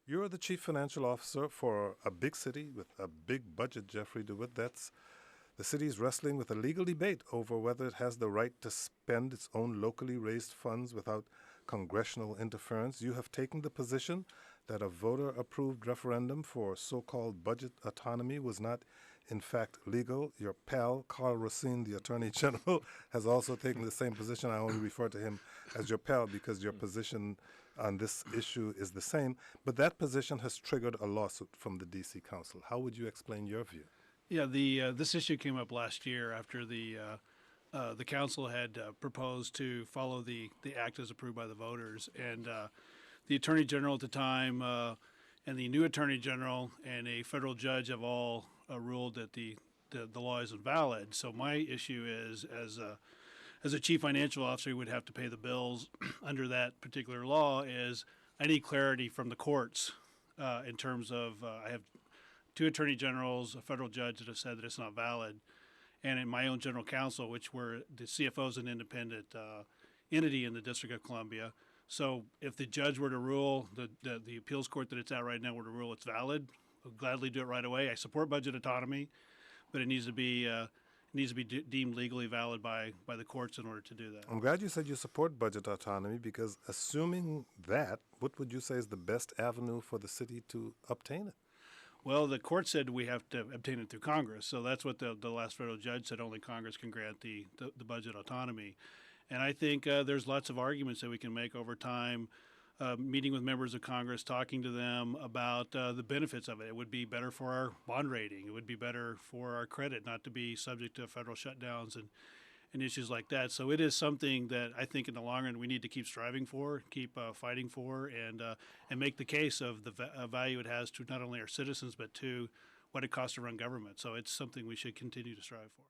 You're the chief financial officer for a big city with a big budget, Jeffrey DeWitt. The city is wrestling with a legal debate over whether it has the right to spend its own locally raised funds without congressional interference. You have taken the position that a voter-approved referendum for so-called budget autonomy was not, in fact, legal. Your pal, Carl Racine, the Attorney General, has also taken the same position. I only refer to him as your pal because your position on this issue is the same. But that position has triggered a lawsuit from the D.C. Council. How would you explain your view? Yeah, this issue came up last year after the council had proposed to follow the act as approved by the voters, and the attorney general at the time and the new attorney general and a federal judge have all ruled that the law isn't valid. So my issue is, as a chief financial officer who would have to pay the bills under that particular law, is I need clarity from the courts in terms of I have two attorney generals, a federal judge that have said that it's not valid, and in my own general counsel, which were the CFO is an independent entity in the District of Columbia. So if the judge were to rule, the appeals court that it's at right now were to rule it's valid, I'll gladly do it right away. I support budget autonomy, but it needs to be deemed legally valid by the courts in order to do that. I'm glad you said you support budget autonomy because assuming that, what would you say is the best avenue for the city to obtain it? Well, the court said we have to obtain it through Congress. So that's what the last federal judge said. Only Congress can grant the budget autonomy. And I think there's lots of arguments that we can make over time, meeting with members of Congress, talking to them about the benefits of it. It would be better for our bond rating. It would be better for our credit not to be subject to federal shutdowns and issues like that. So it is something that I think in the long run we need to keep striving for, keep fighting for, and make the case of the value it has to not only our citizens but to what it costs to run government. So it's something we should continue to strive for.